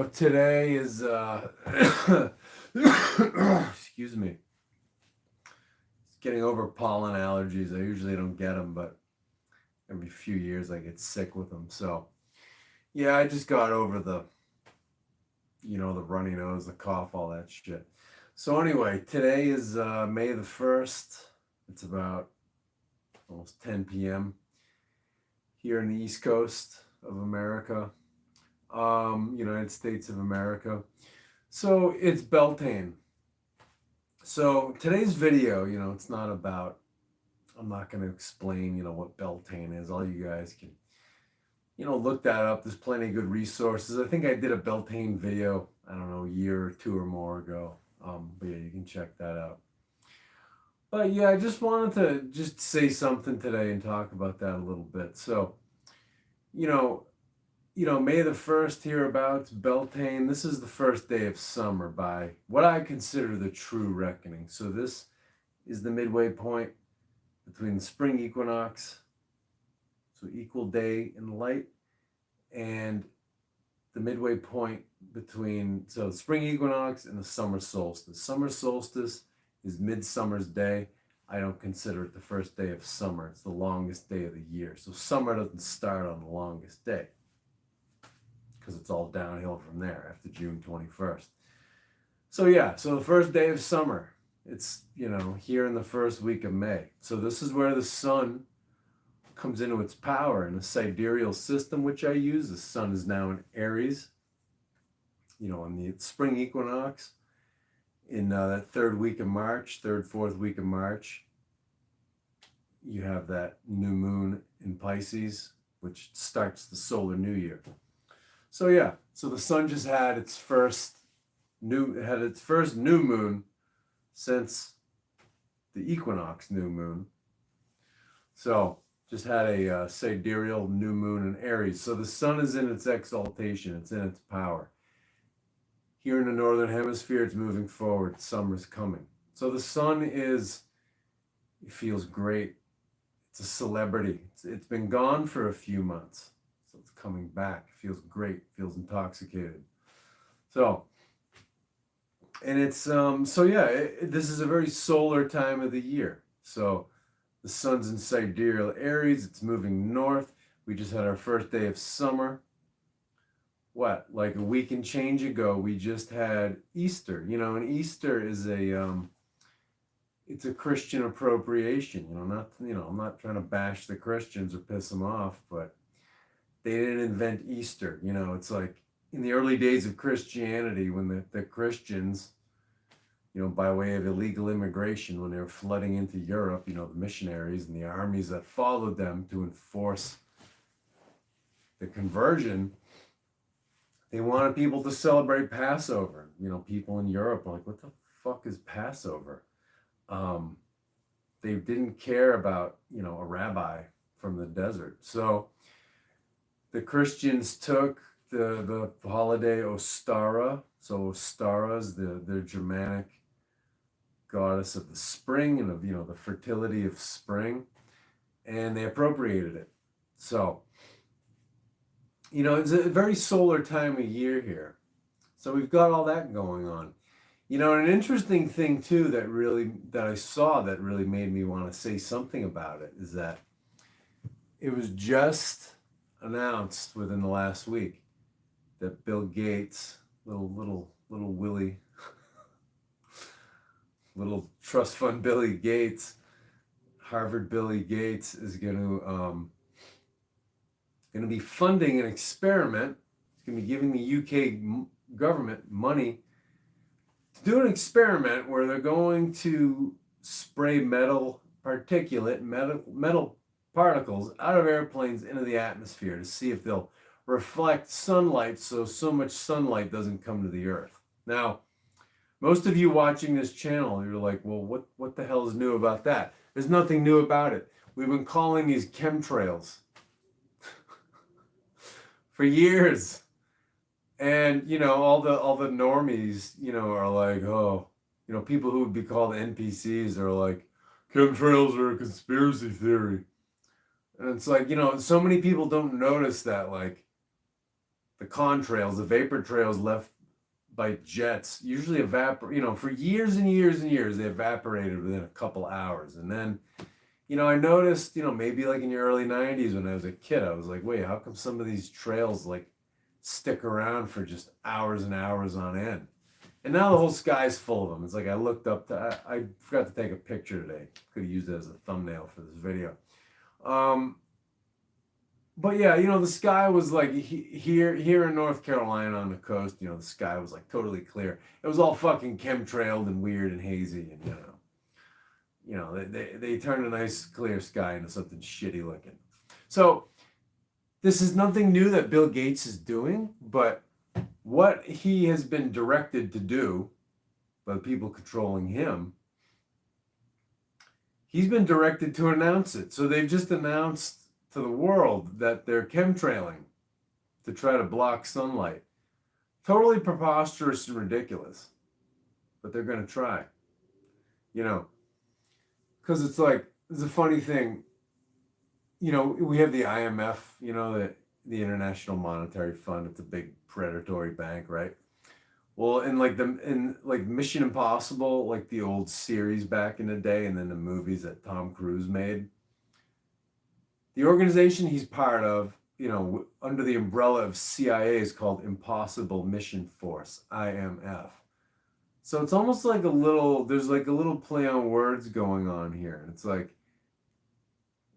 Today is excuse me. It's getting over pollen allergies. I usually don't get them, but every few years I get sick with them. So, yeah, I just got over the runny nose, the cough, all that shit. So anyway, today is May the 1st. It's about almost 10 p.m. here in the East Coast of America, United States of America. So it's Beltane. So today's video, it's not about, I'm not going to explain, what Beltane is. All you guys can, look that up. There's plenty of good resources. I think I did a Beltane video, I don't know, a year or two or more ago. But yeah, you can check that out. But yeah, I just wanted to just say something today and talk about that a little bit. So, you know, May the 1st hereabouts, Beltane, this is the first day of summer by what I consider the true reckoning. So this is the midway point between the spring equinox, so equal day and light, and the midway point between, so the spring equinox and the summer solstice. Summer solstice is midsummer's day. I don't consider it the first day of summer. It's the longest day of the year. So summer doesn't start on the longest day, because it's all downhill from there after June 21st. So yeah, so the first day of summer, it's, here in the first week of May. So this is where the sun comes into its power in the sidereal system, which I use. The sun is now in Aries, on the spring equinox in that third week of March, fourth week of March. You have that new moon in Pisces, which starts the solar new year. So yeah, so the sun just had its first new moon since the equinox new moon. So just had a sidereal new moon in Aries. So the sun is in its exaltation, it's in its power. Here in the northern hemisphere, it's moving forward. Summer's coming. So the sun it feels great. It's a celebrity. It's been gone for a few months. So it's coming back. It feels great. It feels intoxicated. So, and it's, this is a very solar time of the year. So the sun's in sidereal Aries. It's moving north. We just had our first day of summer. Like a week and change ago, we just had Easter, and Easter is it's a Christian appropriation, I'm not trying to bash the Christians or piss them off, but they didn't invent Easter. It's like in the early days of Christianity, when the Christians, by way of illegal immigration, when they were flooding into Europe, the missionaries and the armies that followed them to enforce the conversion, they wanted people to celebrate Passover. People in Europe are like, what the fuck is Passover? They didn't care about, a rabbi from the desert. So the Christians took the holiday Ostara. So Ostara is the Germanic goddess of the spring and of, the fertility of spring. And they appropriated it. So, it's a very solar time of year here. So we've got all that going on. An interesting thing too that I saw that really made me want to say something about it is that it was just announced within the last week that Bill Gates, little Willie, little trust fund Billy Gates, Harvard Billy Gates is going to be funding an experiment. It's going to be giving the UK government money to do an experiment where they're going to spray metal particles out of airplanes into the atmosphere to see if they'll reflect sunlight, so much sunlight doesn't come to the earth. Now, most of you watching this channel, you're like, well, what the hell is new about that? There's nothing new about it. We've been calling these chemtrails for years. And, all the normies, are like, oh, people who would be called NPCs are like, chemtrails are a conspiracy theory. And it's like, so many people don't notice that, like, the contrails, the vapor trails left by jets usually evaporate, for years and years and years, they evaporated within a couple hours. And then, I noticed, maybe like in the early 90s when I was a kid, I was like, wait, how come some of these trails like stick around for just hours and hours on end? And now the whole sky's full of them. It's like I looked up to, I forgot to take a picture today. Could have used it as a thumbnail for this video. But yeah, the sky was like here in North Carolina on the coast, the sky was like totally clear. It was all fucking chemtrailed and weird and hazy, and they turned a nice clear sky into something shitty looking. So this is nothing new that Bill Gates is doing, but what he has been directed to do by the people controlling him, he's been directed to announce it. So they've just announced to the world that they're chemtrailing to try to block sunlight. Totally preposterous and ridiculous, but they're going to try, because it's like, it's a funny thing, we have the IMF, the International Monetary Fund. It's a big predatory bank, right? Well, in Mission Impossible, like the old series back in the day, and then the movies that Tom Cruise made, the organization he's part of, under the umbrella of CIA, is called Impossible Mission Force, IMF. So it's almost like there's like a little play on words going on here. It's like,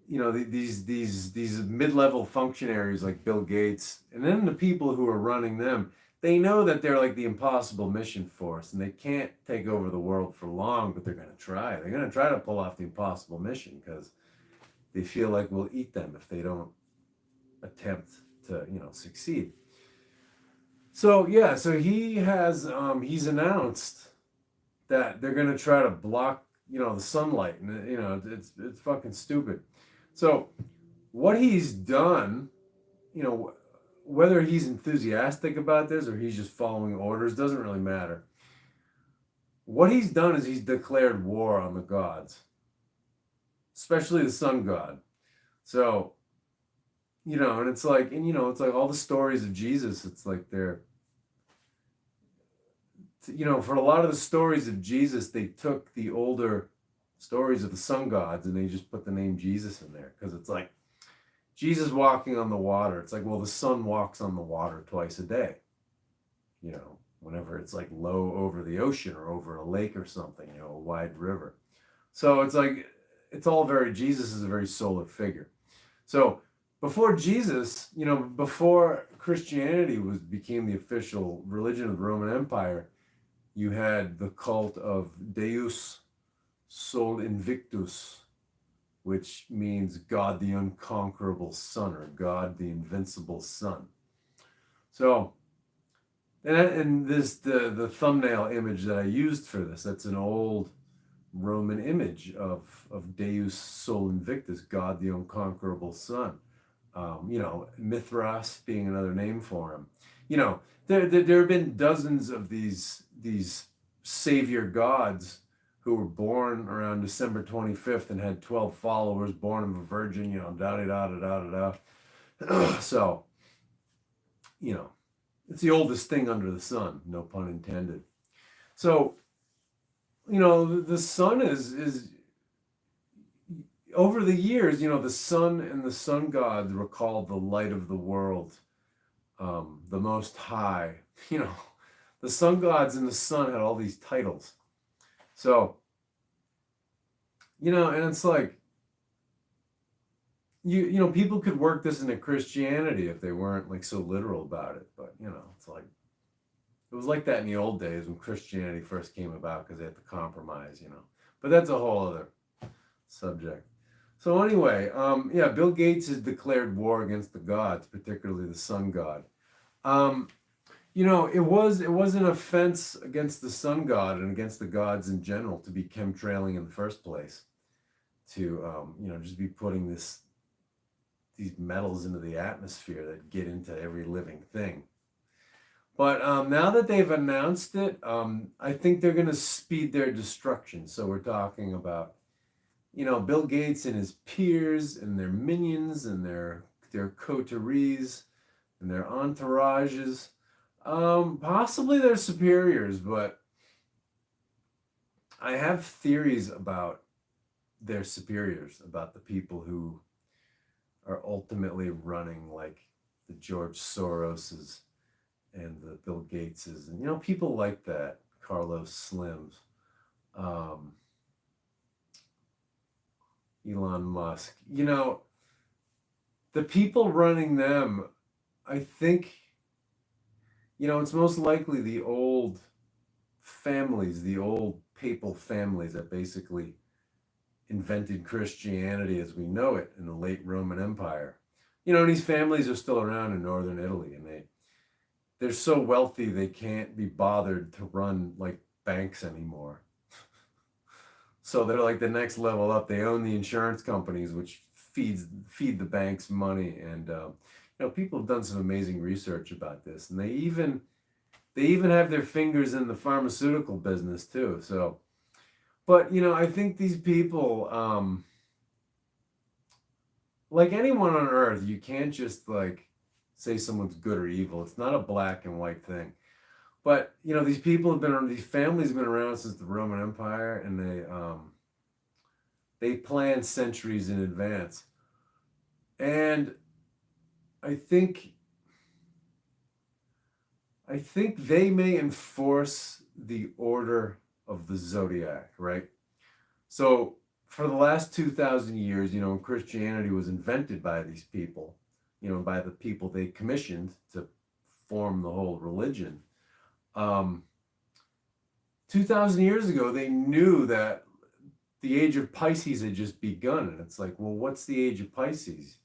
these mid-level functionaries like Bill Gates, and then the people who are running them, they know that they're like the Impossible Mission Force, and they can't take over the world for long, but they're going to try. They're going to try to pull off the impossible mission because they feel like we'll eat them if they don't attempt to, succeed. So yeah, so he has, he's announced that they're going to try to block, the sunlight, and it's fucking stupid. So what he's done, whether he's enthusiastic about this or he's just following orders, doesn't really matter. What he's done is he's declared war on the gods, especially the sun god. So, and it's like, it's like all the stories of Jesus, it's like they're, for a lot of the stories of Jesus, they took the older stories of the sun gods and they just put the name Jesus in there, because it's like Jesus walking on the water. It's like, well, the sun walks on the water twice a day, whenever it's like low over the ocean or over a lake or something, a wide river. So it's like, it's all Jesus is a very solar figure. So before Jesus, before Christianity became the official religion of the Roman Empire, you had the cult of Deus Sol Invictus, which means God the Unconquerable Sun, or God the Invincible Sun. So, and the thumbnail image that I used for this, that's an old Roman image of Deus Sol Invictus, God the Unconquerable Sun. Mithras being another name for him. There have been dozens of these savior gods who were born around December 25th and had 12 followers, born of a virgin, da-da-da-da-da-da. So, it's the oldest thing under the sun, no pun intended. So, the sun is over the years, the sun and the sun gods were called the light of the world, the most high. The sun gods and the sun had all these titles. So, and it's like, people could work this into Christianity if they weren't like so literal about it. But, it's like, it was like that in the old days when Christianity first came about, because they had to compromise, But that's a whole other subject. So anyway, Bill Gates has declared war against the gods, particularly the sun god. It was an offense against the sun god and against the gods in general to be chemtrailing in the first place, to just be putting these metals into the atmosphere that get into every living thing. But now that they've announced it, I think they're going to speed their destruction. So we're talking about, Bill Gates and his peers and their minions and their coteries, and their entourages. Possibly their superiors, but I have theories about their superiors, about the people who are ultimately running, like the George Soroses and the Bill Gateses, and people like that, Carlos Slims, um, Elon Musk. The people running them, I think, it's most likely the old families, the old papal families that basically invented Christianity as we know it in the late Roman Empire. And these families are still around in northern Italy, and they're so wealthy they can't be bothered to run like banks anymore. So they're like the next level up. They own the insurance companies, which feed the banks money, and people have done some amazing research about this, and they even have their fingers in the pharmaceutical business too. So, but I think these people, like anyone on earth, you can't just like say someone's good or evil. It's not a black and white thing. But these families have been around since the Roman Empire, and they plan centuries in advance. And I think they may enforce the order of the zodiac, right? So for the last 2,000 years, Christianity was invented by these people, by the people they commissioned to form the whole religion. 2,000 years ago, they knew that the age of Pisces had just begun. And it's like, well, what's the age of Pisces?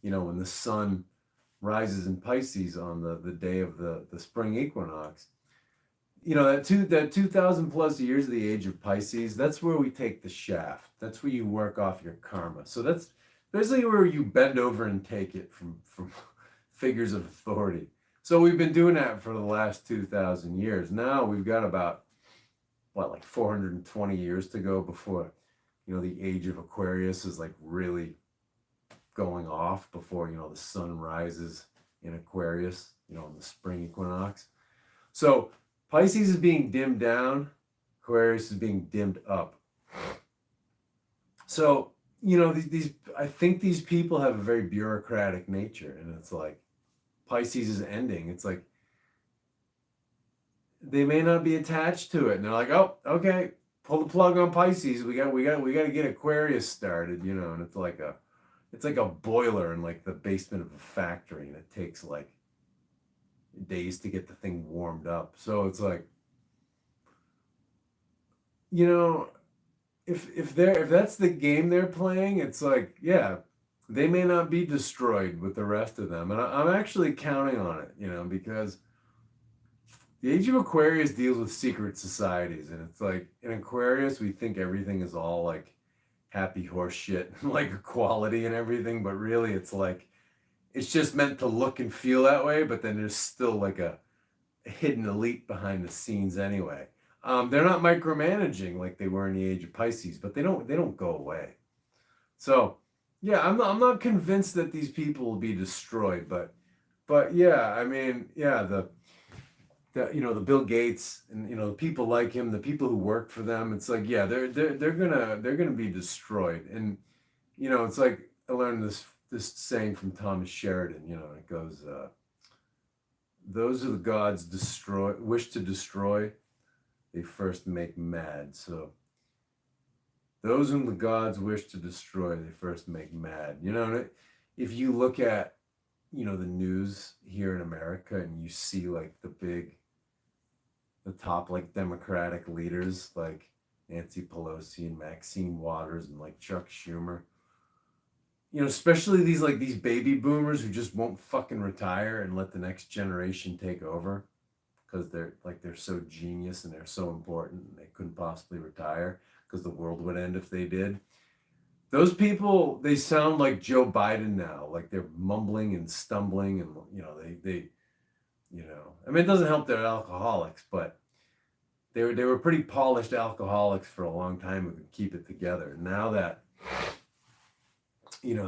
When the sun rises in Pisces on the day of the spring equinox. That 2,000 plus years of the age of Pisces, that's where we take the shaft. That's where you work off your karma. So that's basically where you bend over and take it from figures of authority. So we've been doing that for the last 2,000 years. Now we've got about, like 420 years to go before, the age of Aquarius is like really going off, before, the sun rises in Aquarius, in the spring equinox. So Pisces is being dimmed down, Aquarius is being dimmed up. So, these I think these people have a very bureaucratic nature, and it's like Pisces is ending. It's like they may not be attached to it, and they're like, "Oh, okay, pull the plug on Pisces. We got to get Aquarius started," and it's like a boiler in like the basement of a factory, and it takes like days to get the thing warmed up. So it's like, if that's the game they're playing, it's like, yeah, they may not be destroyed with the rest of them, and I'm actually counting on it, because the age of Aquarius deals with secret societies, and it's like in Aquarius we think everything is all like happy horse shit, like equality and everything, but really it's like it's just meant to look and feel that way, but then there's still like a hidden elite behind the scenes anyway. They're not micromanaging like they were in the age of Pisces, but they don't go away. So yeah, I'm not convinced that these people will be destroyed, but yeah, I mean, yeah, the Bill Gates and the people like him, the people who work for them, it's like, yeah, they're gonna be destroyed. And it's like I learned this saying from Thomas Sheridan. It goes, those are the gods wish to destroy, they first make mad. So those whom the gods wish to destroy, they first make mad. And if you look at the news here in America, and you see like the top like Democratic leaders like Nancy Pelosi and Maxine Waters and like Chuck Schumer, especially these baby boomers who just won't fucking retire and let the next generation take over because they're so genius and they're so important and they couldn't possibly retire because the world would end if they did. Those people, they sound like Joe Biden now, like they're mumbling and stumbling, and they I mean, it doesn't help they're alcoholics, but they were pretty polished alcoholics for a long time who could keep it together. Now that they're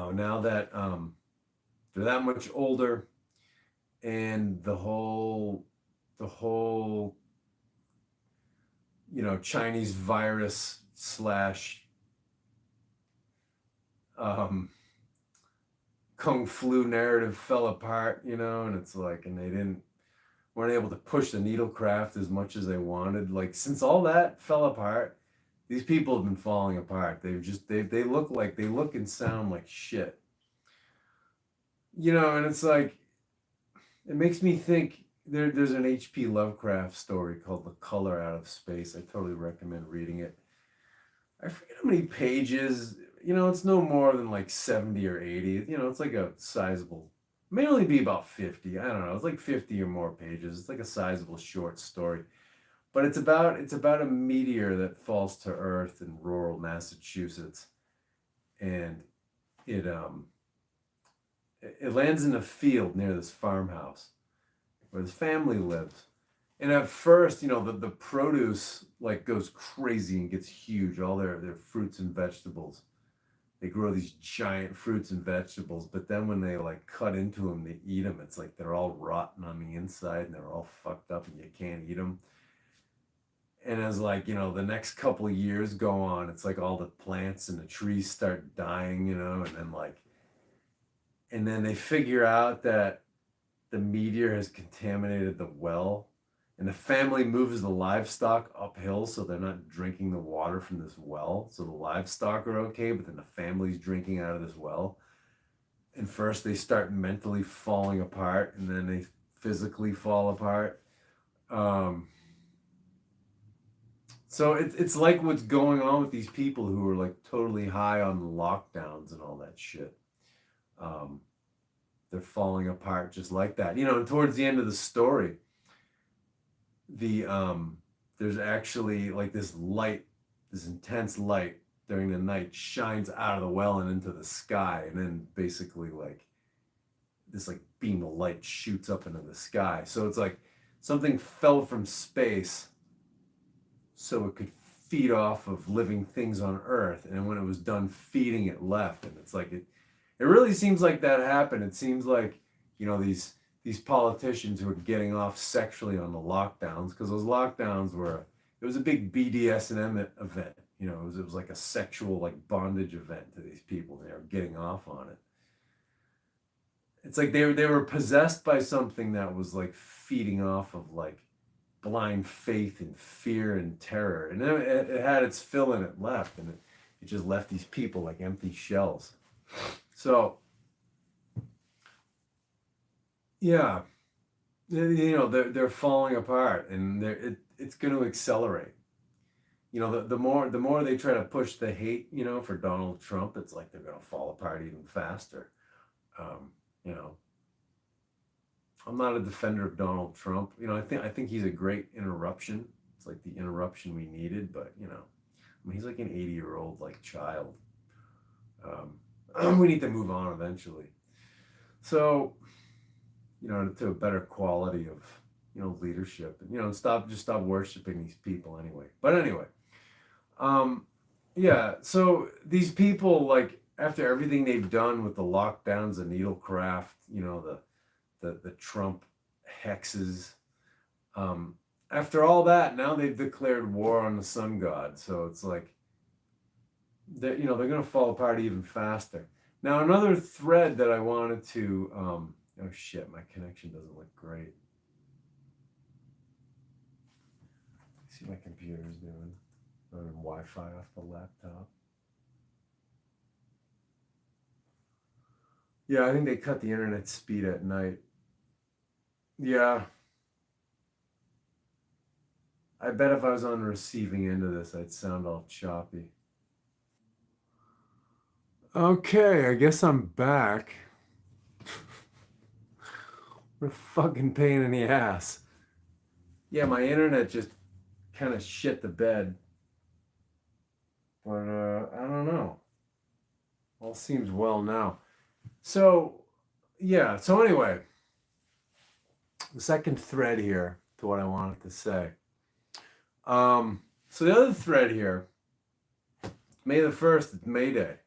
that much older, and the whole Chinese virus slash um, kung flu narrative fell apart, and it's like, and they weren't able to push the needle craft as much as they wanted. Like, since all that fell apart, these people have been falling apart. They look and sound like shit. And it's like, it makes me think there's an H.P. Lovecraft story called The Color Out of Space. I totally recommend reading it. I forget how many pages. It's no more than like 70 or 80. It's like a sizable, may only be about 50. I don't know. It's like 50 or more pages. It's like a sizable short story. But it's about a meteor that falls to Earth in rural Massachusetts. And it it lands in a field near this farmhouse where this family lives. And at first, the produce like goes crazy and gets huge. All their fruits and vegetables. They grow these giant fruits and vegetables, but then when they like cut into them, they eat them. It's like they're all rotten on the inside and they're all fucked up and you can't eat them. And as like, the next couple of years go on, it's like all the plants and the trees start dying, and then they figure out that the meteor has contaminated the well, and the family moves the livestock uphill so they're not drinking the water from this well. So the livestock are okay, but then the family's drinking out of this well. And first they start mentally falling apart, and then they physically fall apart. So it's like what's going on with these people who are like totally high on lockdowns and all that shit. They're falling apart just like that. And towards the end of the story, there's actually like this light, this intense light during the night shines out of the well and into the sky, and then basically like this like beam of light shoots up into the sky. So it's like something fell from space so it could feed off of living things on Earth, and when it was done feeding, it left. And it's like it really seems like that happened. It seems like these politicians who are getting off sexually on the lockdowns, because those lockdowns it was a big BDSM event. It was like a sexual like bondage event to these people. They were getting off on it. It's like they were possessed by something that was like feeding off of like blind faith and fear and terror, and then it had its fill and it left, and it just left these people like empty shells. So yeah, they're falling apart, and it's going to accelerate. The more they try to push the hate, for Donald Trump, it's like they're going to fall apart even faster. Um, you know, I'm not a defender of Donald Trump. I think he's a great interruption. It's like the interruption we needed, but he's like an 80-year-old like child. We need to move on eventually. So, to a better quality of leadership, and stop worshiping these people anyway. But anyway, yeah. So these people, like, after everything they've done with the lockdowns, the needlecraft, the Trump hexes, after all that, now they've declared war on the sun god. So it's like they're going to fall apart even faster. Now, another thread that I wanted to oh shit, my connection doesn't look great. Let's see what my computer's doing. Running Wi-Fi off the laptop. Yeah, I think they cut the internet speed at night. Yeah. I bet if I was on the receiving end of this, I'd sound all choppy. Okay, I guess I'm back. What a fucking pain in the ass. Yeah, my internet just kind of shit the bed. But I don't know. All seems well now. So, yeah. So anyway, the second thread here to what I wanted to say. So the other thread here, May the 1st, it's May Day.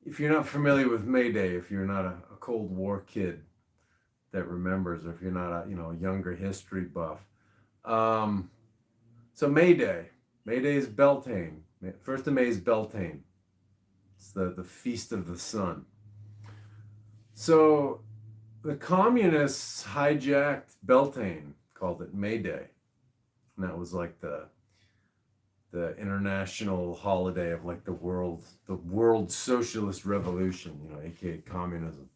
If you're not familiar with May Day, if you're not a Cold War kid, that remembers, or if you're not a younger history buff. Um, so May Day. May Day is Beltane. First of May is Beltane. It's the feast of the sun. So the communists hijacked Beltane, called it May Day, and that was like the international holiday of like the world socialist revolution, aka communism.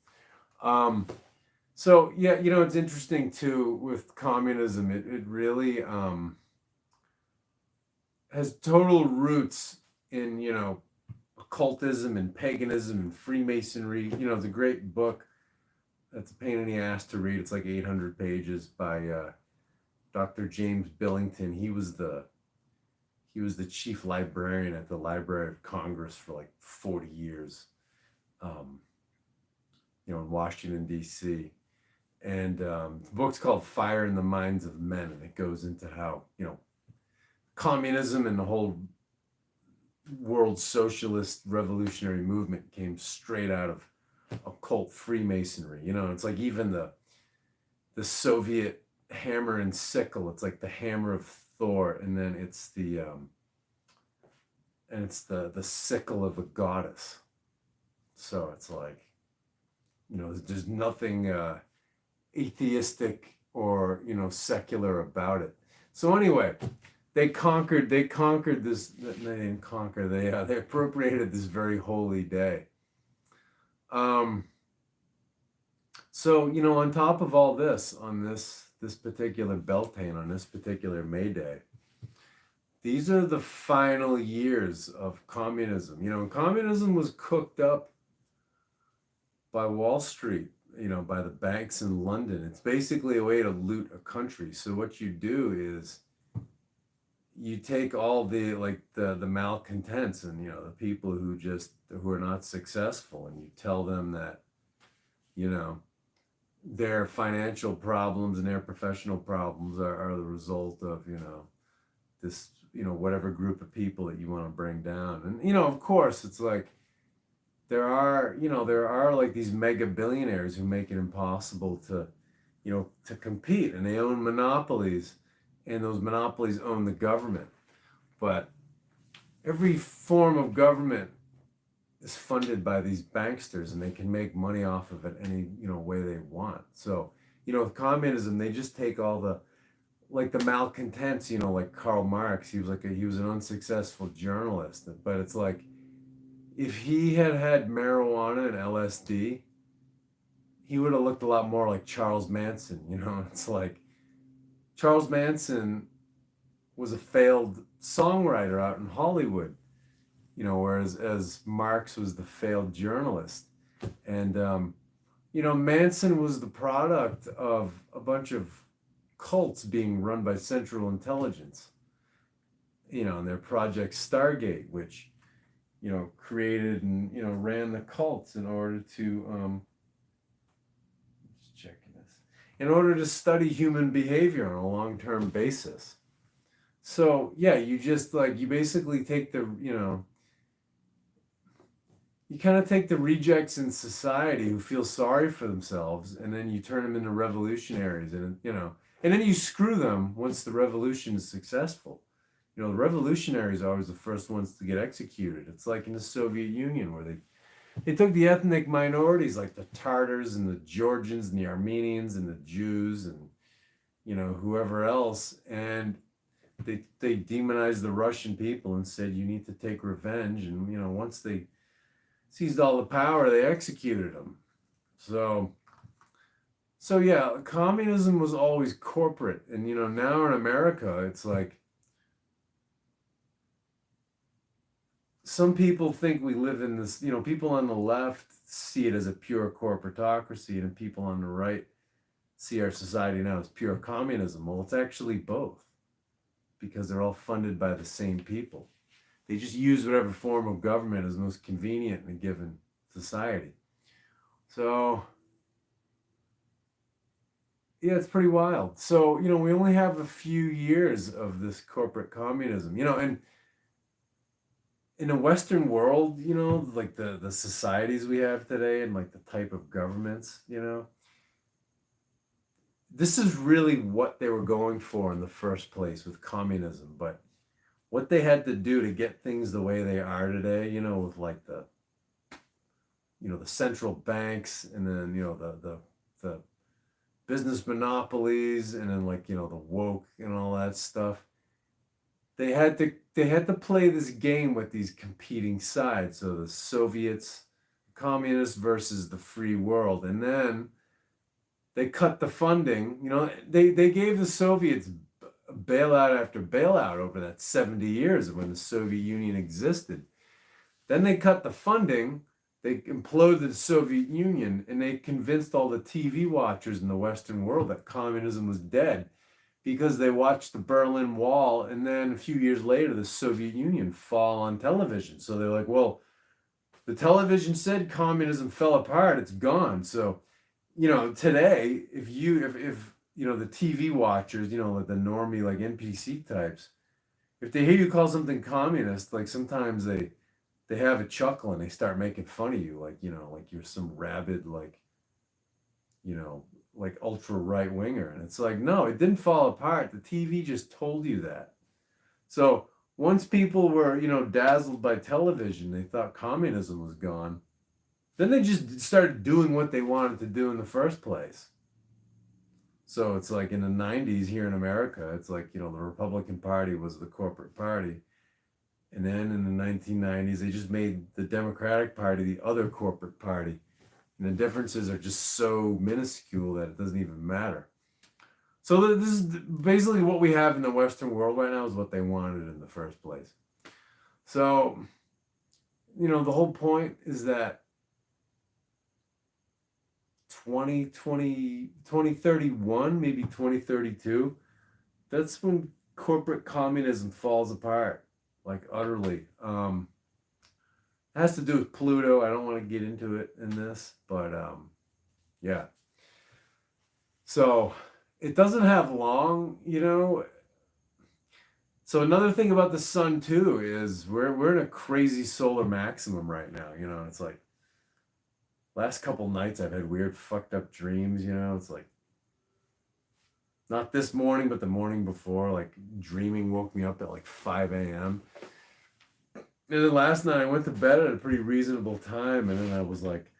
Um, so yeah, it's interesting too with communism. It really has total roots in occultism and paganism and Freemasonry. It's a great book. That's a pain in the ass to read. It's like 800 pages by Dr. James Billington. He was the chief librarian at the Library of Congress for like 40 years, in Washington, D.C. And the book's called Fire in the Minds of Men, and it goes into how, communism and the whole world socialist revolutionary movement came straight out of occult Freemasonry. It's like even the Soviet hammer and sickle. It's like the hammer of Thor, and then it's the sickle of a goddess. So it's like, there's nothing atheistic or secular about it. So anyway, they conquered this. They didn't conquer. They appropriated this very holy day. So on top of all this, on this particular Beltane, on this particular May Day, these are the final years of communism. Communism was cooked up by Wall Street, by the banks in London. It's basically a way to loot a country. So what you do is you take all the malcontents and the people who are not successful, and you tell them that their financial problems and their professional problems are the result of this whatever group of people that you want to bring down. And of course it's like there are like these mega billionaires who make it impossible to compete, and they own monopolies, and those monopolies own the government. But every form of government is funded by these banksters, and they can make money off of it any way they want. So with communism, they just take all the malcontents, like Karl Marx. He was an unsuccessful journalist, but it's like if he had marijuana and LSD, he would have looked a lot more like Charles Manson. It's like Charles Manson was a failed songwriter out in Hollywood, whereas as Marx was the failed journalist. And Manson was the product of a bunch of cults being run by Central Intelligence, and their Project Stargate, which created and ran the cults in order to just checking this, in order to study human behavior on a long-term basis. So yeah, you basically take you kind of take the rejects in society who feel sorry for themselves, and then you turn them into revolutionaries, and and then you screw them once the revolution is successful. The revolutionaries are always the first ones to get executed. It's like in the Soviet Union, where they took the ethnic minorities like the Tartars and the Georgians and the Armenians and the Jews and whoever else, and they demonized the Russian people and said you need to take revenge. And once they seized all the power, they executed them. So yeah, communism was always corporate, and now in America, it's like some people think we live in this, people on the left see it as a pure corporatocracy, and people on the right see our society now as pure communism. Well, it's actually both, because they're all funded by the same people. They just use whatever form of government is most convenient in a given society. So yeah, it's pretty wild. So, we only have a few years of this corporate communism, and in the Western world, like the societies we have today and like the type of governments, this is really what they were going for in the first place with communism. But what they had to do to get things the way they are today, with like the central banks, and then the business monopolies, and then like the woke and all that stuff. They had to play this game with these competing sides. So the Soviets, communists versus the free world, and then they cut the funding. They gave the Soviets bailout after bailout over that 70 years of when the Soviet Union existed. Then they cut the funding, they imploded the Soviet Union, and they convinced all the TV watchers in the Western world that communism was dead because they watched the Berlin Wall, and then a few years later, the Soviet Union fall on television. So they're like, well, the television said communism fell apart, it's gone. So, today, if the TV watchers, like the normie, like NPC types, if they hear you call something communist, like sometimes they have a chuckle and they start making fun of you, like like you're some rabid, like ultra right winger, and it's like, no, it didn't fall apart. The TV just told you that. So once people were dazzled by television, they thought communism was gone. Then they just started doing what they wanted to do in the first place. So it's like in the 90s here in America, it's like, the Republican Party was the corporate party. And then in the 1990s, they just made the Democratic Party the other corporate party. And the differences are just so minuscule that it doesn't even matter. So this is basically what we have in the Western world right now is what they wanted in the first place. So, the whole point is that 2031, maybe 2032, that's when corporate communism falls apart, like utterly. It has to do with Pluto. I don't want to get into it in this, but yeah. So it doesn't have long, So another thing about the sun too is we're in a crazy solar maximum right now. It's like last couple nights I've had weird fucked up dreams. It's like not this morning, but the morning before, like dreaming woke me up at like 5 a.m. And then last night I went to bed at a pretty reasonable time, and then I was like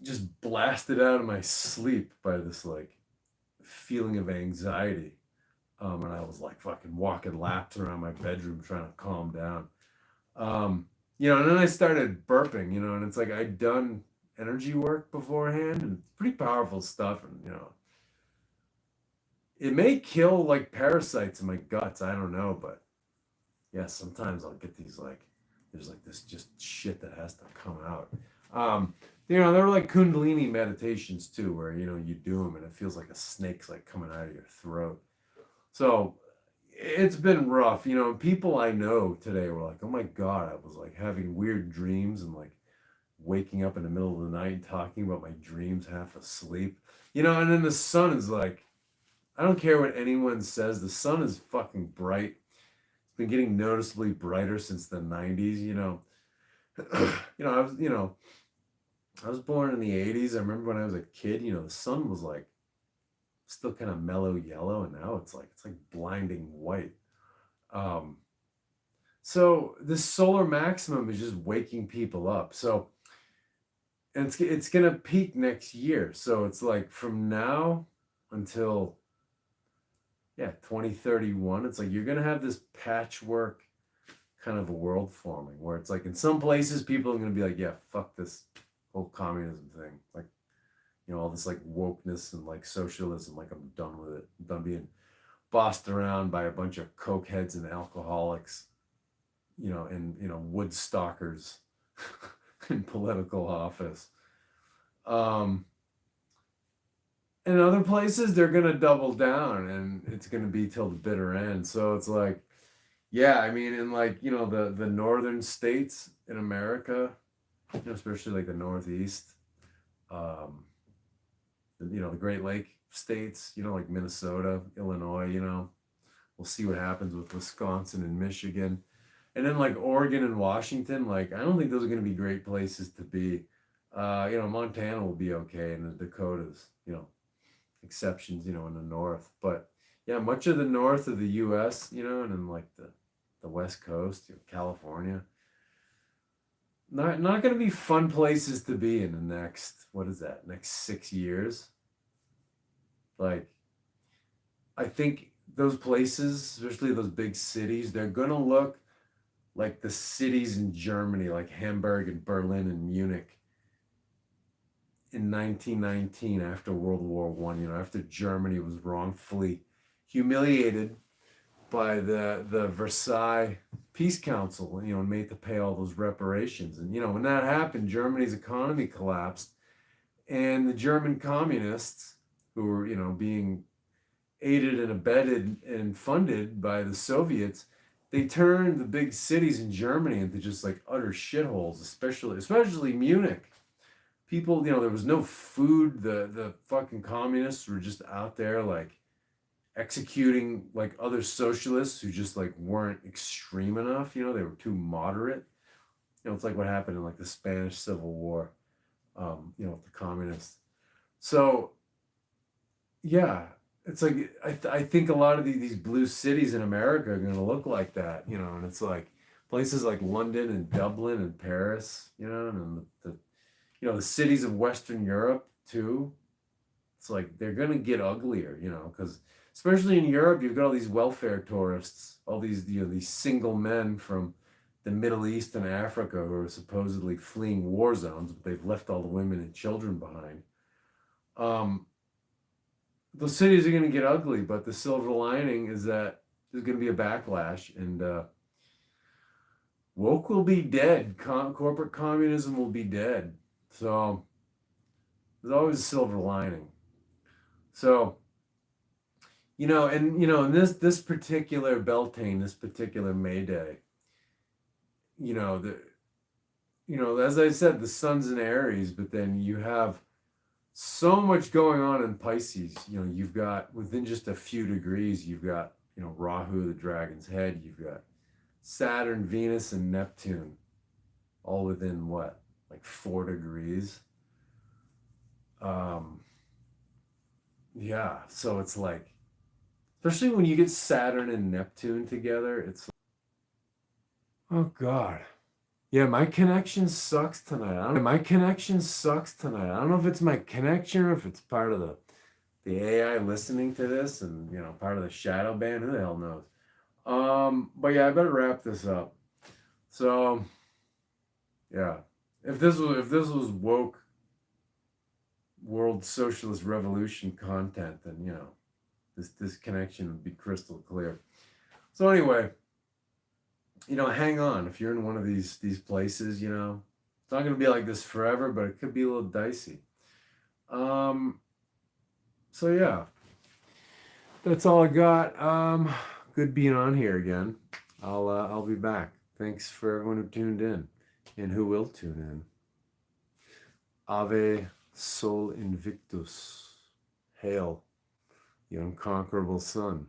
just blasted out of my sleep by this like feeling of anxiety. And I was like fucking walking laps around my bedroom trying to calm down. And then I started burping, and it's like I'd done energy work beforehand, and it's pretty powerful stuff. And, it may kill like parasites in my guts. I don't know, but yeah, sometimes I'll get these like, there's like this just shit that has to come out. There were like Kundalini meditations too, where, you do them and it feels like a snake's like coming out of your throat. So it's been rough, people I know today were like, oh my God, I was like having weird dreams and like waking up in the middle of the night and talking about my dreams half asleep, and then the sun is like, I don't care what anyone says, the sun is fucking bright. It's been getting noticeably brighter since the 90s, I was born in the 80s. I remember when I was a kid, the sun was like still kind of mellow yellow, and now it's like blinding white. So this solar maximum is just waking people up. So, and it's gonna peak next year. So it's like from now until 2031, it's like you're gonna have this patchwork kind of a world forming where it's like in some places people are gonna be like, yeah, fuck this whole communism thing, like all this like wokeness and like socialism, like I'm done with it. I'm done being bossed around by a bunch of cokeheads and alcoholics, and woodstockers in political office. In other places they're gonna double down, and it's gonna be till the bitter end. So it's like, yeah, I mean, in like the northern states in America, especially like the Northeast, the Great Lake states, like Minnesota, Illinois, we'll see what happens with Wisconsin and Michigan. And then like Oregon and Washington, like I don't think those are going to be great places to be. Montana will be okay, and the Dakotas, exceptions, in the north. But yeah, much of the north of the U.S., and then like the West Coast, California, not going to be fun places to be in the next, what is that, next 6 years. Like, I think those places, especially those big cities, they're going to look like the cities in Germany, like Hamburg and Berlin and Munich in 1919 after World War One. After Germany was wrongfully humiliated by the Versailles Peace Council, and made to pay all those reparations. And when that happened, Germany's economy collapsed, and the German communists, who were being aided and abetted and funded by the Soviets, they turned the big cities in Germany into just like utter shitholes, especially Munich. People, there was no food. The fucking communists were just out there like executing like other socialists who just like weren't extreme enough. They were too moderate. It's like what happened in like the Spanish Civil War, with the communists. So yeah, it's like I think a lot of these blue cities in America are going to look like that, and it's like places like London and Dublin and Paris, and the cities of Western Europe too. It's like they're going to get uglier, because especially in Europe, you've got all these welfare tourists, all these these single men from the Middle East and Africa who are supposedly fleeing war zones, but they've left all the women and children behind. Those cities are going to get ugly, but the silver lining is that there's going to be a backlash, and woke will be dead. Corporate communism will be dead. So there's always a silver lining. So, in this particular Beltane, this particular May Day, as I said, the sun's in Aries, but then you have so much going on in Pisces. You've got, within just a few degrees, you've got, Rahu, the dragon's head. You've got Saturn, Venus, and Neptune, all within what, like 4 degrees. Yeah, so it's like, especially when you get Saturn and Neptune together, it's like, oh God. Yeah, my connection sucks tonight. I don't know if it's my connection or if it's part of the AI listening to this and, part of the shadow band. Who the hell knows? But yeah, I better wrap this up. So, yeah. If this was woke world socialist revolution content, then, this connection would be crystal clear. So anyway, hang on. If you're in one of these places, it's not going to be like this forever, but it could be a little dicey. So yeah, that's all I got. Good being on here again. I'll be back. Thanks for everyone who tuned in and who will tune in. Ave Sol Invictus. Hail the unconquerable sun.